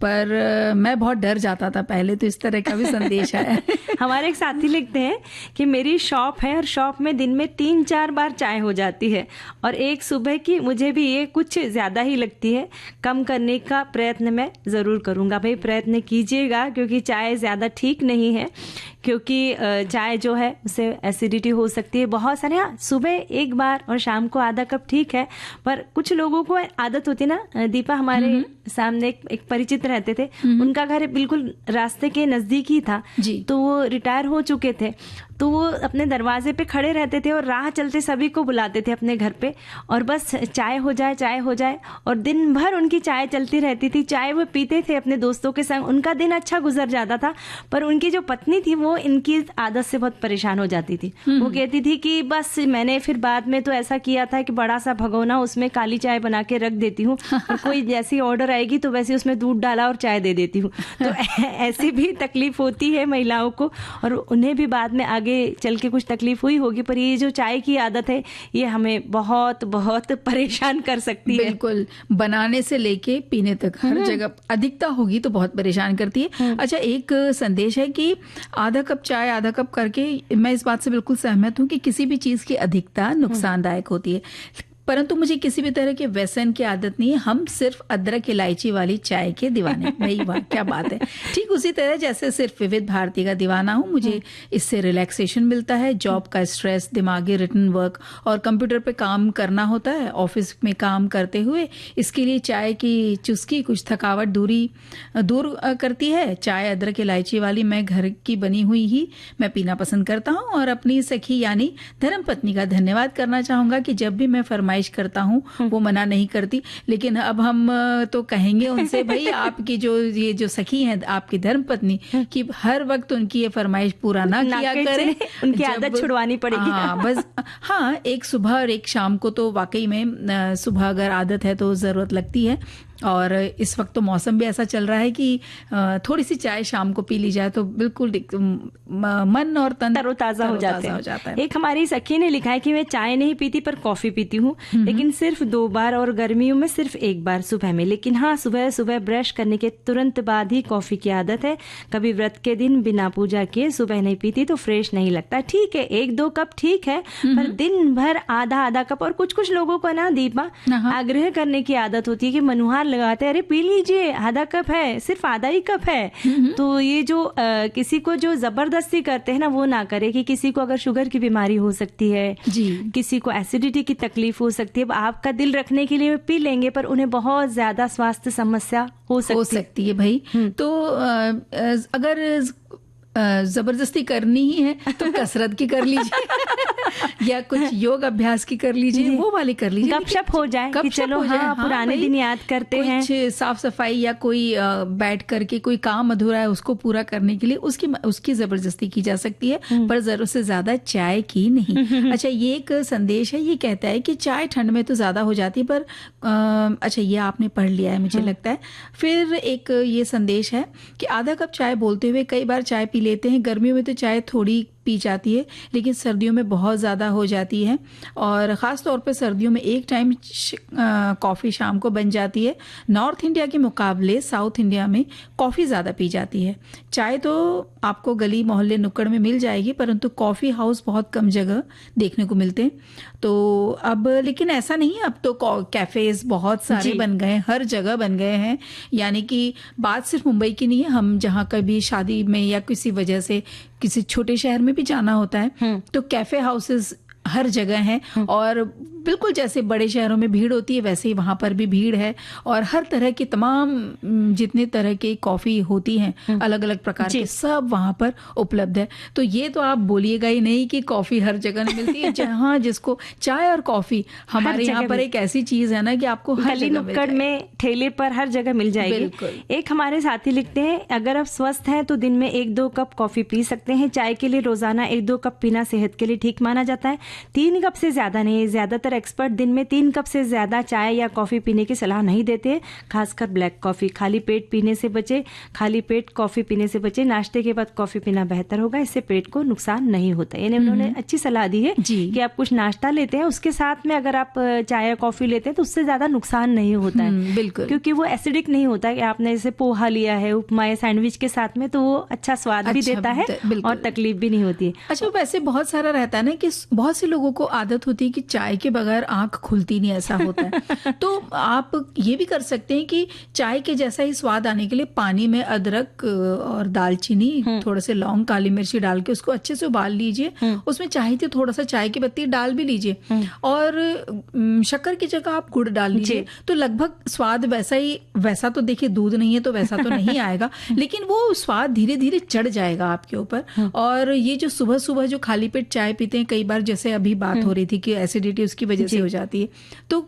B: पर मैं बहुत डर जाता था पहले। तो इस तरह का भी संदेश आया है।
A: हमारे एक साथी लिखते हैं कि मेरी शॉप है और शॉप में दिन में 3-4 बार चाय हो जाती है और एक सुबह की मुझे भी ये कुछ ज़्यादा ही लगती है। कम करने का प्रयत्न मैं ज़रूर करूँगा। भाई प्रयत्न कीजिएगा, क्योंकि चाय ज़्यादा ठीक नहीं है, क्योंकि चाय जो है उससे एसिडिटी हो सकती है बहुत सारे। हाँ, सुबह एक बार और शाम को आधा कप ठीक है, पर कुछ लोगों को आदत होती है ना। दीपा हमारे सामने एक परिचित रहते थे, उनका घर बिल्कुल रास्ते के नज़दीक ही था, तो वो रिटायर हो चुके थे। तो वो अपने दरवाजे पे खड़े रहते थे और राह चलते सभी को बुलाते थे अपने घर पे, और बस चाय हो जाए, चाय हो जाए, और दिन भर उनकी चाय चलती रहती थी। चाय वो पीते थे अपने दोस्तों के संग, उनका दिन अच्छा गुजर जाता था। पर उनकी जो पत्नी थी वो इनकी आदत से बहुत परेशान हो जाती थी। वो कहती थी कि बस मैंने फिर बाद में तो ऐसा किया था कि बड़ा सा भगोना, उसमें काली चाय बना के रख देती हूँ, और कोई जैसी ऑर्डर आएगी तो वैसे उसमें दूध डाला और चाय दे देती हूँ। तो ऐसी भी तकलीफ होती है महिलाओं को, और उन्हें भी बाद में आगे चल के कुछ तकलीफ हुई होगी। पर ये जो चाय की आदत है ये हमें बहुत बहुत परेशान कर सकती है।
B: बिल्कुल, बनाने से लेके पीने तक हर जगह अधिकता होगी तो बहुत परेशान करती है। अच्छा, एक संदेश है कि आधा कप चाय आधा कप करके, मैं इस बात से बिल्कुल सहमत हूँ कि किसी भी चीज की अधिकता नुकसानदायक होती है, परंतु मुझे किसी भी तरह के व्यसन की आदत नहीं है। हम सिर्फ अदरक इलायची वाली चाय के दीवाने। भाई वाह, क्या बात है। ठीक उसी तरह जैसे सिर्फ विविध भारती का दीवाना हूँ, मुझे इससे रिलैक्सेशन मिलता है। जॉब का स्ट्रेस, दिमागी रिटन वर्क और कंप्यूटर पे काम करना होता है ऑफिस में काम करते हुए, इसके लिए चाय की चुस्की कुछ थकावट दूर करती है। चाय अदरक इलायची वाली मैं घर की बनी हुई ही मैं पीना पसंद करता हूँ, और अपनी सखी यानी धर्मपत्नी का धन्यवाद करना चाहूंगा कि जब भी मैं फरमाइश करता हूँ वो मना नहीं करती। लेकिन अब हम तो कहेंगे उनसे, भाई आपकी ये जो सखी हैं आपकी धर्मपत्नी, कि हर वक्त उनकी ये फरमाइश पूरा ना किया करें,
A: उनकी आदत छुड़वानी पड़ेगी।
B: हाँ बस, हाँ, एक सुबह और एक शाम को तो वाकई में सुबह अगर आदत है तो जरूरत लगती है। और इस वक्त तो मौसम भी ऐसा चल रहा है कि थोड़ी सी चाय शाम को पी ली जाए तो बिल्कुल मन और तन
A: तरोताजा हो जाता है। एक हमारी सखी ने लिखा है कि मैं चाय नहीं पीती पर कॉफी पीती हूँ, लेकिन सिर्फ 2 बार, और गर्मियों में सिर्फ 1 बार सुबह में। लेकिन हाँ, सुबह सुबह ब्रश करने के तुरंत बाद ही कॉफी की आदत है। कभी व्रत के दिन बिना पूजा किए सुबह नहीं पीती तो फ्रेश नहीं लगता। ठीक है, 1-2 कप ठीक है, पर दिन भर आधा कप। और कुछ लोगों को ना दीपा आग्रह करने की आदत होती है कि मनुहार लगाते हैं, अरे पी लीजिए, आधा कप है, सिर्फ आधा ही कप है। तो ये जो किसी को जो जबरदस्ती करते हैं ना, वो ना करे। कि किसी को अगर शुगर की बीमारी हो सकती है जी, किसी को एसिडिटी की तकलीफ हो सकती है, आपका दिल रखने के लिए पी लेंगे, पर उन्हें बहुत ज्यादा स्वास्थ्य समस्या हो सकती है भाई।
B: तो अगर जबरदस्ती करनी ही है तो कसरत की कर लीजिए या कुछ योग अभ्यास की कर लीजिए, वो वाली कर लीजिए,
A: गपशप हो जाए कि चलो हाँ, पुराने दिन याद करते हैं।
B: कुछ साफ सफाई या कोई बैठ करके कोई काम अधूरा है उसको पूरा करने के लिए उसकी जबरदस्ती की जा सकती है, पर जरूरत से ज्यादा चाय की नहीं। अच्छा, ये एक संदेश है, ये कहता है कि चाय ठंड में तो ज्यादा हो जाती है, पर अच्छा ये आपने पढ़ लिया है मुझे लगता है। फिर एक ये संदेश है कि आधा कप चाय बोलते हुए कई बार चाय पी लेते हैं। गर्मियों में तो चाय थोड़ी पी जाती है, लेकिन सर्दियों में बहुत ज़्यादा हो जाती है, और ख़ास तौर पे सर्दियों में एक टाइम कॉफ़ी शाम को बन जाती है। नॉर्थ इंडिया के मुकाबले साउथ इंडिया में कॉफ़ी ज़्यादा पी जाती है। चाय तो आपको गली मोहल्ले नुक्कड़ में मिल जाएगी, परंतु कॉफ़ी हाउस बहुत कम जगह देखने को मिलते हैं। तो अब लेकिन ऐसा नहीं है, अब तो कैफ़ेज़ बहुत सारे बन गए हैं, हर जगह बन गए हैं। यानी कि बात सिर्फ मुंबई की नहीं है, हम जहाँ कभी शादी में या किसी वजह से किसी छोटे शहर में भी जाना होता है तो कैफे हाउसेस हर जगह हैं, और बिल्कुल जैसे बड़े शहरों में भीड़ होती है वैसे ही वहाँ पर भी भीड़ है, और हर तरह की तमाम जितने तरह की कॉफ़ी होती हैं अलग अलग प्रकार के सब वहाँ पर उपलब्ध है। तो ये तो आप बोलिएगा ही नहीं कि कॉफ़ी हर जगह नहीं मिलती है। जहाँ जिसको चाय और कॉफ़ी हमारे यहाँ पर एक ऐसी चीज़ है ना कि आपको हर जगह नुक्कड़
A: में, ठेले पर हर जगह मिल जाएगी। एक हमारे साथी लिखते हैं, अगर आप स्वस्थ हैं तो दिन में 1-2 कप कॉफ़ी पी सकते हैं। चाय के लिए रोजाना 1-2 कप पीना सेहत के लिए ठीक माना जाता है। 3 कप से ज्यादा नहीं। ज्यादातर एक्सपर्ट दिन में 3 कप से ज्यादा चाय या कॉफी पीने की सलाह नहीं देते, खासकर ब्लैक कॉफी। खाली पेट पीने से बचे, खाली पेट कॉफी पीने से बचे। नाश्ते के बाद कॉफी पीना बेहतर होगा, इससे पेट को नुकसान नहीं होता। यानी उन्होंने अच्छी सलाह दी है कि आप कुछ नाश्ता लेते हैं, उसके साथ में अगर आप चाय या कॉफी लेते हैं तो उससे ज्यादा नुकसान नहीं होता है,
B: बिल्कुल,
A: क्योंकि वो एसिडिक नहीं होता है। आपने जैसे पोहा लिया है उपमा या सैंडविच के साथ में, तो वो अच्छा स्वाद भी देता है और तकलीफ भी नहीं होती है।
B: अच्छा, वैसे बहुत सारा रहता है ना कि बहुत से लोगों को आदत होती है कि चाय के बगैर आंख खुलती नहीं, ऐसा होता है। तो आप ये भी कर सकते हैं कि चाय के जैसा ही स्वाद आने के लिए पानी में अदरक और दालचीनी, थोड़े से लौंग, काली मिर्ची डाल के उसको अच्छे से उबाल लीजिए। उसमें चाहे तो थोड़ा सा चाय की पत्ती डाल भी लीजिए और शक्कर की जगह आप गुड़ डाल लीजिए, तो लगभग स्वाद वैसा तो देखिए दूध नहीं है तो वैसा तो नहीं आएगा, लेकिन वो स्वाद धीरे धीरे चढ़ जाएगा आपके ऊपर। और ये जो सुबह सुबह जो खाली पेट चाय पीते हैं, कई बार जैसे अभी बात हो रही थी कि एसिडिटी उसकी वजह से हो जाती है, तो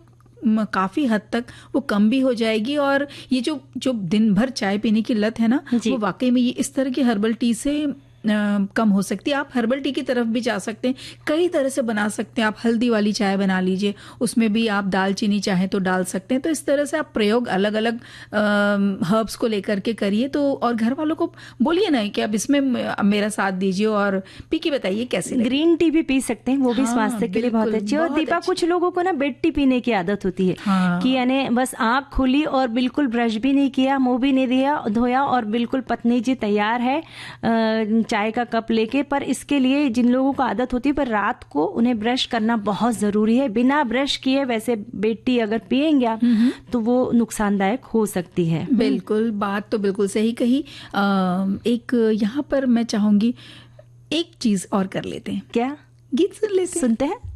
B: काफी हद तक वो कम भी हो जाएगी। और ये जो दिन भर चाय पीने की लत है ना, वो वाकई में ये इस तरह की हर्बल टी से कम हो सकती है। आप हर्बल टी की तरफ भी जा सकते हैं, कई तरह से बना सकते हैं। आप हल्दी वाली चाय बना लीजिए, उसमें भी आप दालचीनी चाहे तो डाल सकते हैं। तो इस तरह से आप प्रयोग अलग अलग हर्ब्स को लेकर के करिए। तो और घर वालों को बोलिए ना कि अब इसमें मेरा साथ दीजिए और पी के बताइए कैसे लगे।
A: ग्रीन टी भी पी सकते हैं, वो भी स्वास्थ्य के लिए बहुत अच्छी है। और दीपा, कुछ लोगों को ना बेड टी पीने की आदत होती है कि यानी बस आंख खुली और बिल्कुल ब्रश भी नहीं किया, मुंह भी नहीं धोया और बिल्कुल पत्नी जी तैयार है चाय का कप लेके। पर इसके लिए जिन लोगों को आदत होती है, पर रात को उन्हें ब्रश करना बहुत जरूरी है। बिना ब्रश किए वैसे बेड टी अगर पिएंगे आप तो वो नुकसानदायक हो सकती है।
B: बिल्कुल, बात तो बिल्कुल सही कही। एक यहाँ पर मैं चाहूंगी एक चीज और कर लेते हैं।
A: क्या?
B: गीत सुन लेते हैं।
A: सुनते हैं।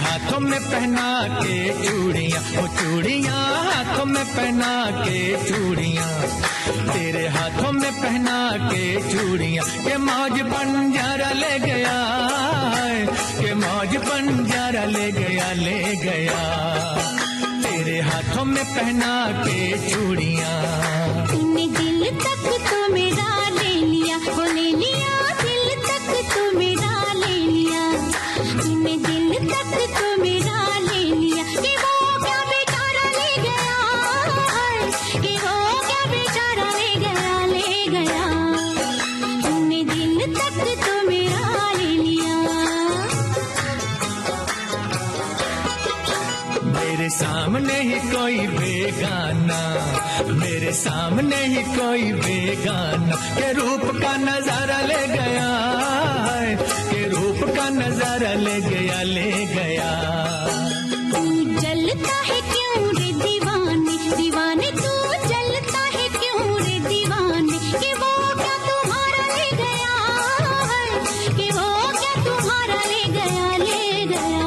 F: हाथों में पहना के चूड़ियां, वो चूड़ियां हाथों में पहना के चूड़ियां, तेरे हाथों में पहना के चूड़ियां, के मौज बंजारा ले गया, के मौज बंजारा ले गया, ले गया, तेरे हाथों में पहना के चूड़ियां।
C: तूने दिल तक तो मेरा ले लिया, वो ले लिया, दिल तक तो मेरा ले लिया, तूने दिल तक तो मेरा ले लिया, कि वो क्या बेचारा ले गया, कि वो क्या बेचारा ले गया, ले गया, तूने दिल तक तो मेरा ले लिया।
F: मेरे सामने ही कोई बेगाना, मेरे सामने ही कोई बेगाना, के रूप का नजारा ले गया, के रूप का नजारा ले गया, ले गया।
C: तू जलता है क्यों रे दीवाने, दीवाने तू जलता है क्यों रे दीवाने, कि वो क्या तुम्हारा ले गया, कि वो क्या तुम्हारा ले गया, ले गया,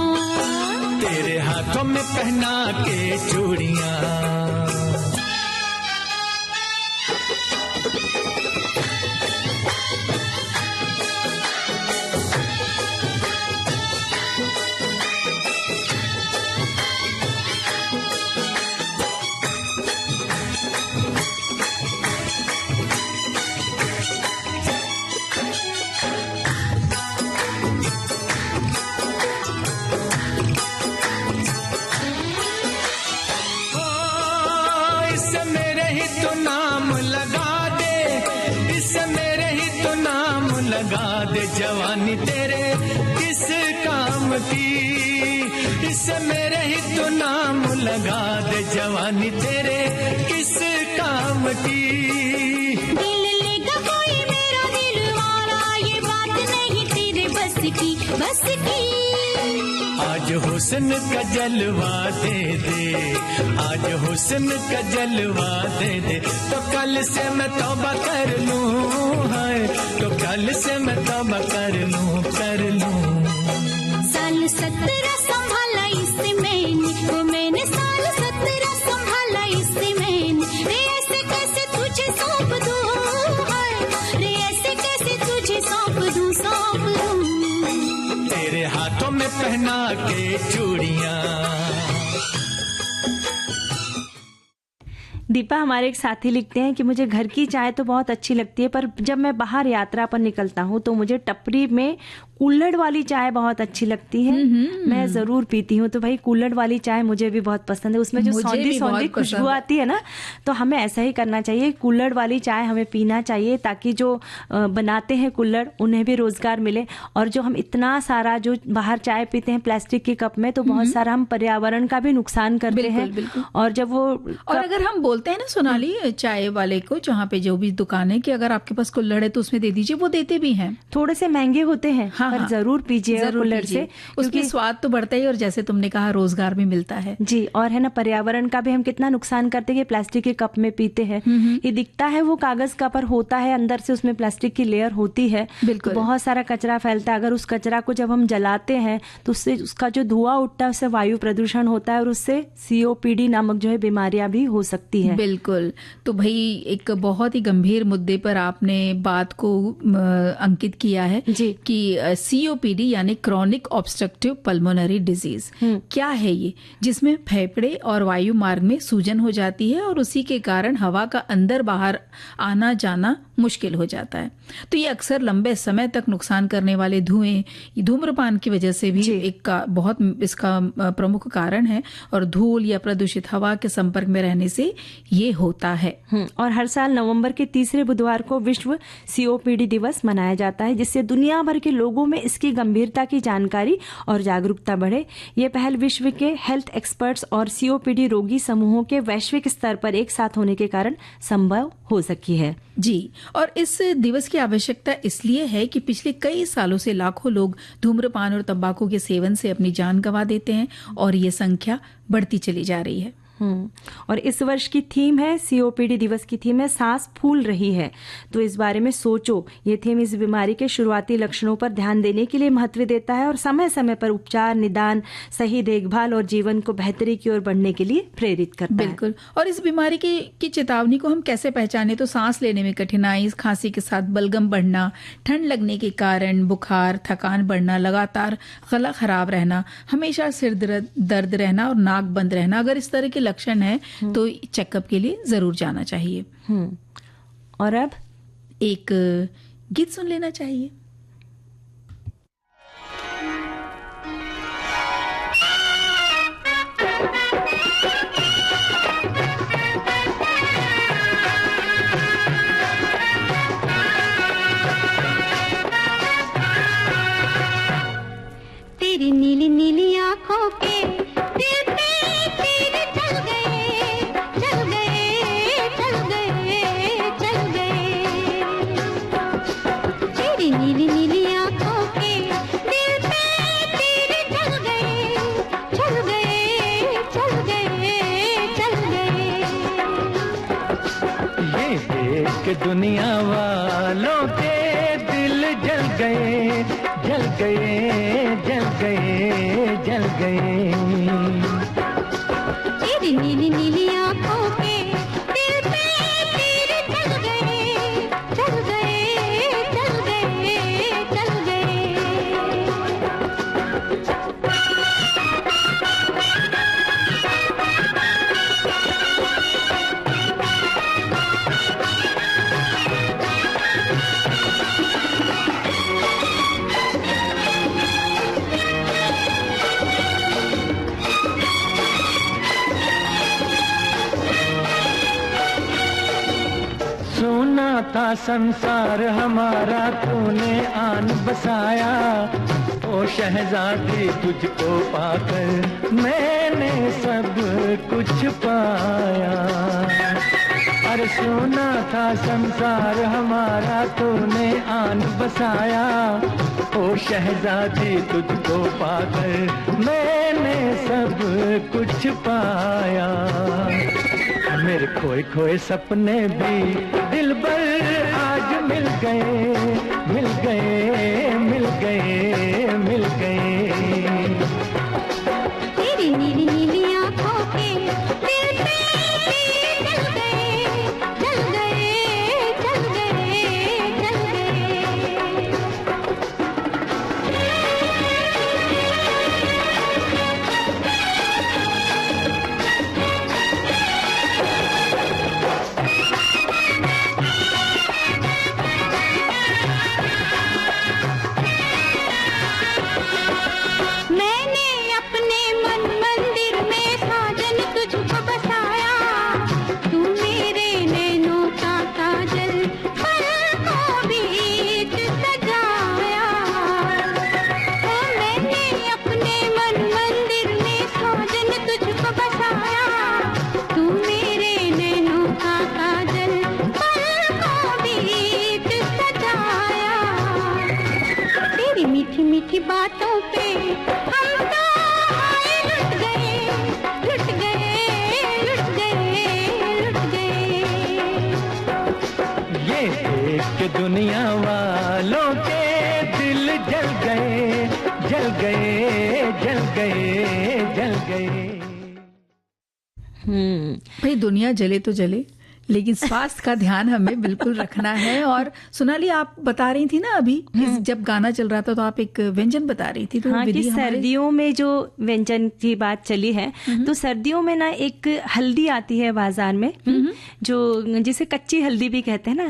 F: तेरे हाथों में पहना के चूड़ियां। लगा दे जवानी तेरे किस काम की, इससे मेरे ही तो नाम लगा दे जवानी तेरे किस काम की।
C: दिल लेगा कोई मेरा दिल वाला, ये बात नहीं तेरे बस की, बस की।
F: आज हुस्न का जलवा दे दे, आज हुस्न का जलवा दे दे, तो कल से मैं तौबा कर लूं, है तो कल से मैं तौबा कर लूं, कर लूं।
C: साल साल 17 संभाला इसे मैंने, वो मैंने साल 17 संभाला इसे मैंने। रे ऐसे कैसे तुझे सौंप दूं, हाय रे ऐसे कैसे तुझे सौंप दूं, सौंप दूं।
F: तेरे हाथों में पहना के चूड़ियां।
A: दीपा, हमारे एक साथी लिखते हैं कि मुझे घर की चाय तो बहुत अच्छी लगती है, पर जब मैं बाहर यात्रा पर निकलता हूँ तो मुझे टपरी में कुल्हड़ वाली चाय बहुत अच्छी लगती है। मैं जरूर पीती हूँ। तो भाई कुल्हड़ वाली चाय मुझे भी बहुत पसंद है, उसमें जो सौंधी सौंधी खुशबू आती है ना, तो हमें ऐसा ही करना चाहिए। कुल्हड़ वाली चाय हमें पीना चाहिए ताकि जो बनाते हैं कुल्हड़ उन्हें भी रोजगार मिले। और जो हम इतना सारा जो बाहर चाय पीते हैं प्लास्टिक के कप में, तो बहुत सारा हम पर्यावरण का भी नुकसान करते हैं। और जब वो
B: और अगर हम बोलते हैं ना सोनाली चाय वाले को, जहाँ पे जो भी दुकान है, कि अगर आपके पास कुल्हड़ है तो उसमें दे दीजिए, वो देते भी हैं।
A: थोड़े से महंगे होते हैं, पर जरूर पीजिए कुल्हड़ से,
B: उसकी स्वाद तो बढ़ता ही, और जैसे तुमने कहा रोजगार भी मिलता है
A: जी। और है ना, पर्यावरण का भी हम कितना नुकसान करते हैं, प्लास्टिक के कप में पीते हैं। ये दिखता है वो कागज का, पर होता है अंदर से उसमें प्लास्टिक की लेयर होती है। तो बहुत सारा कचरा फैलता है। अगर उस कचरा को जब हम जलाते हैं तो उससे उसका जो धुआं उठता है उससे वायु प्रदूषण होता है, और उससे COPD नामक जो है बीमारियां भी हो सकती है।
B: बिल्कुल। तो भाई एक बहुत ही गंभीर मुद्दे पर आपने बात को अंकित किया है कि COPD यानी क्रॉनिक ऑब्स्ट्रक्टिव पल्मोनरी डिजीज क्या है ये, जिसमें फेफड़े और वायु मार्ग में सूजन हो जाती है और उसी के कारण हवा का अंदर बाहर आना जाना मुश्किल हो जाता है। तो ये अक्सर लंबे समय तक नुकसान करने वाले धुएं, धूम्रपान की वजह से भी एक बहुत इसका प्रमुख कारण है, और धूल या प्रदूषित हवा के संपर्क में रहने से ये होता है।
A: और हर साल नवंबर के तीसरे बुधवार को विश्व COPD दिवस मनाया जाता है, जिससे दुनिया भर के लोगों में इसकी गंभीरता की जानकारी और जागरूकता बढ़े। ये पहल विश्व के हेल्थ एक्सपर्ट्स और COPD रोगी समूहों के वैश्विक स्तर पर एक साथ होने के कारण संभव हो सकी है।
B: जी, और इस दिवस की आवश्यकता इसलिए है कि पिछले कई सालों से लाखों लोग धूम्रपान और तंबाकू के सेवन से अपनी जान गंवा देते हैं, और ये संख्या बढ़ती चली जा रही है।
A: और इस वर्ष की थीम है, COPD दिवस की थीम है, सांस फूल रही है। तो इस बारे में सोचो। ये थीम इस बीमारी के शुरुआती लक्षणों पर ध्यान देने के लिए महत्व देता है और समय समय पर उपचार, निदान, सही देखभाल और जीवन को बेहतरी की ओर बढ़ने के लिए प्रेरित करता है।
B: बिल्कुल। और इस बीमारी की चेतावनी को हम कैसे पहचाने? तो सांस लेने में कठिनाई, खांसी के साथ बलगम बढ़ना, ठंड लगने के कारण बुखार, थकान बढ़ना, लगातार गला खराब रहना, हमेशा सिर दर्द रहना और नाक बंद रहना, अगर इस तरह के लक्षण है तो चेकअप के लिए जरूर जाना चाहिए।
A: और अब
B: एक गीत सुन लेना चाहिए।
C: तेरी नीली नीली आंखों के दिल पे तीर चल गए, चल गए, चल गए, चल गए। तेरी नीली नीली आंखों के दिल पे तीर चल गए, चल गए, चल गए, चल गए।
F: ये देख के दुनिया वालों के दिल जल गए, जल गए, जल गए, जल गए।
C: तेरी नीली नीली आंखों के दिल पे तीर चल गए, चल गए, चल गए, चल गए।
F: सोना था संसार हमारा, तूने आन बसाया। ओ शहजादी तुझको पाकर मैंने सब कुछ पाया। अरे सोना था संसार हमारा, तूने आन बसाया। ओ शहजादी तुझको पाकर मैंने सब कुछ पाया। मेरे खोए खोए सपने भी दिलबर आज मिल गए, मिल गए, मिल गए, मिल गए। कि दुनिया वालों के दिल जल गए, जल गए, जल गए, जल गए।
B: भाई दुनिया जले तो जले, लेकिन स्वास्थ्य का ध्यान हमें बिल्कुल रखना है। और सोनाली, आप बता रही थी ना अभी जब गाना चल रहा था तो आप एक व्यंजन बता रही थी, तो
A: हाँ, कि सर्दियों में जो व्यंजन की बात चली है, तो सर्दियों में ना एक हल्दी आती है बाजार में, जो जिसे कच्ची हल्दी भी कहते हैं ना,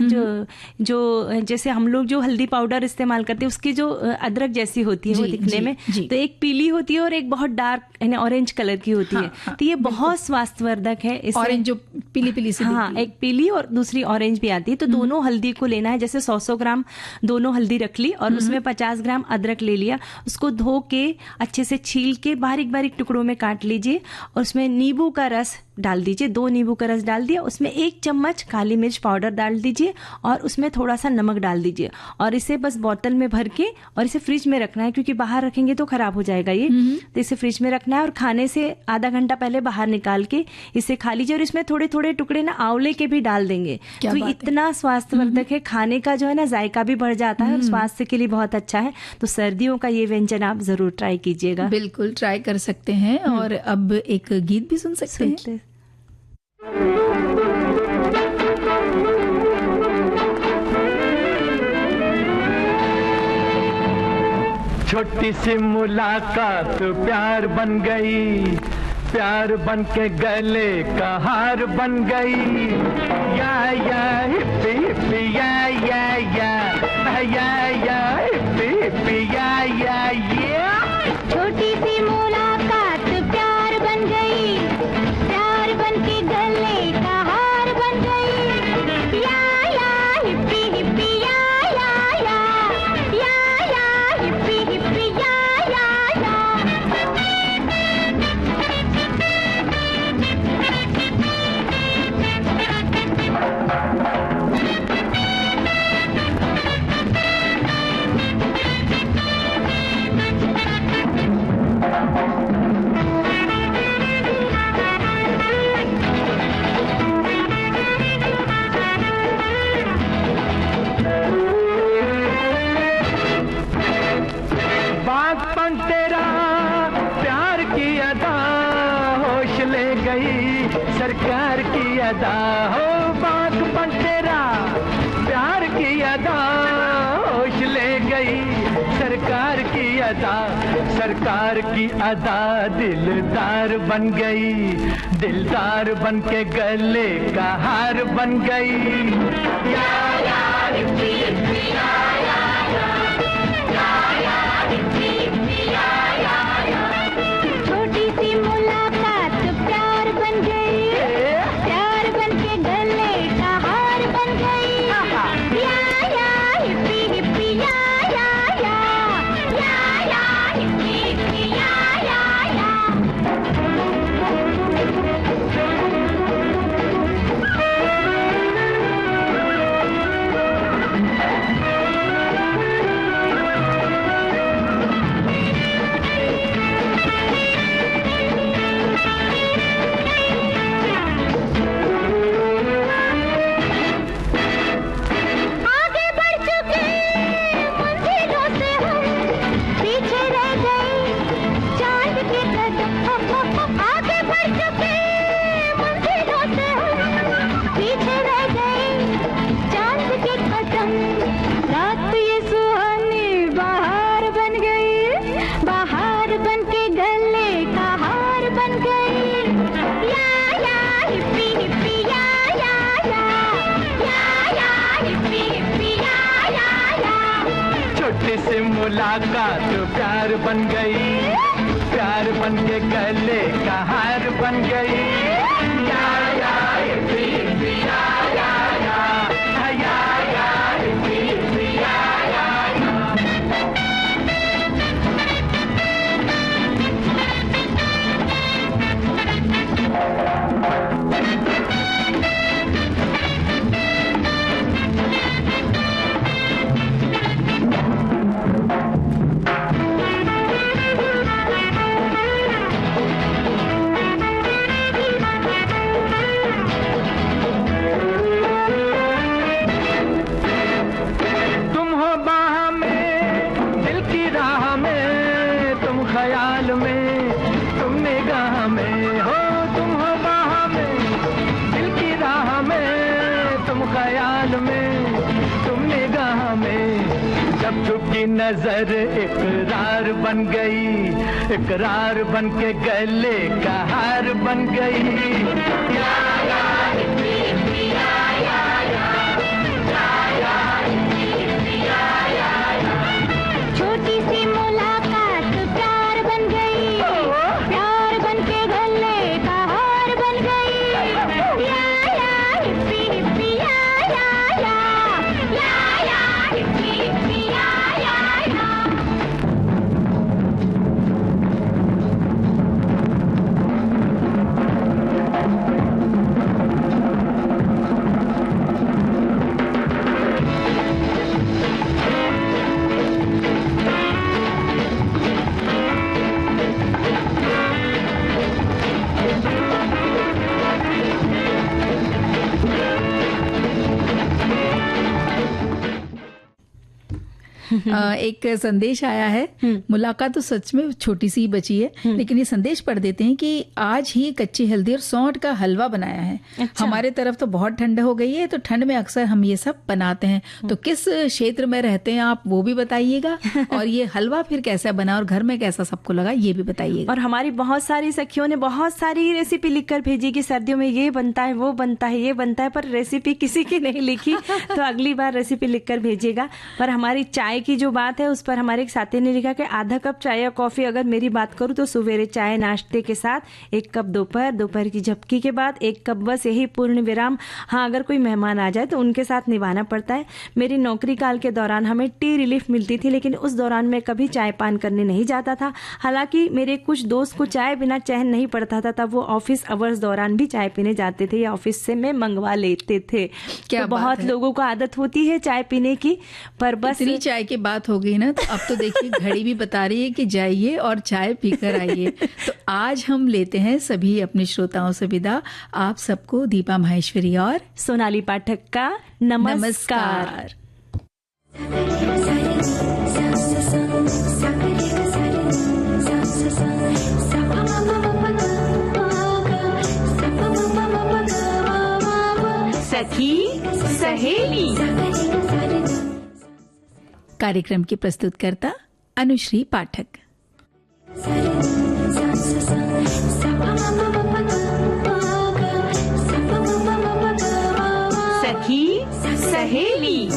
A: जो जैसे हम लोग जो हल्दी पाउडर इस्तेमाल करते हैं उसकी जो अदरक जैसी होती है वो दिखने में, तो एक पीली होती है और एक बहुत डार्क यानी ऑरेंज कलर की होती है। तो ये बहुत स्वास्थ्यवर्धक है।
B: ऑरेंज जो पीली पीली से,
A: हाँ, एक पीली और दूसरी ऑरेंज भी आती है। तो दोनों हल्दी को लेना है, जैसे 100 ग्राम दोनों हल्दी रख ली और उसमें 50 ग्राम अदरक ले लिया, उसको धो के अच्छे से छील के बारीक बारीक टुकड़ों में काट लीजिए और उसमें नींबू का रस डाल दीजिए, 2 नींबू का रस डाल दिया, उसमें 1 चम्मच काली मिर्च पाउडर डाल दीजिए और उसमें थोड़ा सा नमक डाल दीजिए और इसे बस बोतल में भर के और इसे फ्रिज में रखना है, क्योंकि बाहर रखेंगे तो खराब हो जाएगा ये। तो इसे फ्रिज में रखना है और खाने से आधा घंटा पहले बाहर निकाल के इसे खा लीजिए। और इसमें थोड़े थोड़े टुकड़े ना आंवले के भी डाल देंगे, तो इतना स्वास्थ्यवर्धक है, खाने का जो है ना जायका भी बढ़ जाता है और स्वास्थ्य के लिए बहुत अच्छा है। तो सर्दियों का ये व्यंजन आप जरूर ट्राई कीजिएगा।
B: बिल्कुल ट्राई कर सकते हैं। और अब एक गीत भी सुन सकते हैं।
F: छोटी सी मुलाकात प्यार बन गई, प्यार बन के गले का हार बन गई। या हिप्पी हिप्पी या हिप्पी हिप्पी या।
C: छोटी सी मुलाकात प्यार बन गई, प्यार बन के गले का हार बन गई। या हिप्पी हिप्पी या हिप्पी हिप्पी या।
F: बागपन तेरा प्यार की अदा होश ले गई, सरकार की अदा हो। बागपन तेरा प्यार की अदा होश ले गई, सरकार की अदा, सरकार की अदा दिलदार बन गई, दिलदार बन के गले का हार बन गई। या हिप्पी हिप्पी या
C: छोटी सी मुलाकात प्यार बन गई, प्यार बन के गले का हार बन गई। या हिप्पी हिप्पी या हिप्पी हिप्पी या।
F: से मुलाकात प्यार बन गई, प्यार बन के गले का हार बन गई। या हिप्पी हिप्पी या हिप्पी हिप्पी या। झुकी नजर इकरार बन गई, इकरार बन के गले का हार बन गई।
C: छोटी सी मुलाकात प्यार बन गई, प्यार बन के गले का हार बन गई। या हिप्पी हिप्पी या हिप्पी हिप्पी या।
B: एक संदेश आया है। मुलाकात तो सच में छोटी सी बची है, लेकिन ये संदेश पढ़ देते हैं कि आज ही कच्ची हल्दी और सौंठ का हलवा बनाया है।
A: अच्छा।
B: हमारे तरफ तो बहुत ठंड हो गई है, तो ठंड में अक्सर हम ये सब बनाते हैं। तो किस क्षेत्र में रहते हैं आप, वो भी बताइएगा, और ये हलवा फिर कैसा बना और घर में कैसा सबको लगा, ये भी बताइएगा।
A: और हमारी बहुत सारी सखियों ने बहुत सारी रेसिपी लिखकर भेजी कि सर्दियों में ये बनता है, वो बनता है, ये बनता है, पर रेसिपी किसी की नहीं लिखी। तो अगली बार रेसिपी लिखकर भेजिएगा। पर हमारी चाय की जो बात है, उस पर हमारे एक साथी ने लिखा कि आधा कप चाय या कॉफी, अगर मेरी बात करूं तो सवेरे चाय नाश्ते के साथ, 1 कप दोपहर, दोपहर की झपकी के बाद 1 कप, बस यही पूर्ण विराम। हाँ, अगर कोई मेहमान आ जाए तो उनके साथ निभाना पड़ता है। मेरी नौकरी काल के दौरान हमें टी रिलीफ मिलती थी, लेकिन उस दौरान मैं कभी चाय पान करने नहीं जाता था। हालांकि मेरे कुछ दोस्त को चाय बिना चैन नहीं पड़ता था, तब वो ऑफिस आवर्स दौरान भी चाय पीने जाते थे या ऑफिस से में मंगवा लेते थे।
B: क्या
A: तो
B: बात
A: बहुत
B: है।
A: लोगों को आदत होती है चाय पीने की, पर बस
B: इतनी चाय की बात हो गई ना, तो अब तो देखिए घड़ी भी बता रही है कि जाइए और चाय पीकर आइए। तो आज हम लेते हैं सभी अपने श्रोताओं से विदा। आप सबको दीपा माहेश्वरी और
A: सोनाली पाठक का नमस्कार। सखी सहेली।
B: कार्यक्रम की प्रस्तुतकर्ता अनुश्री पाठक।
A: सखी सहेली।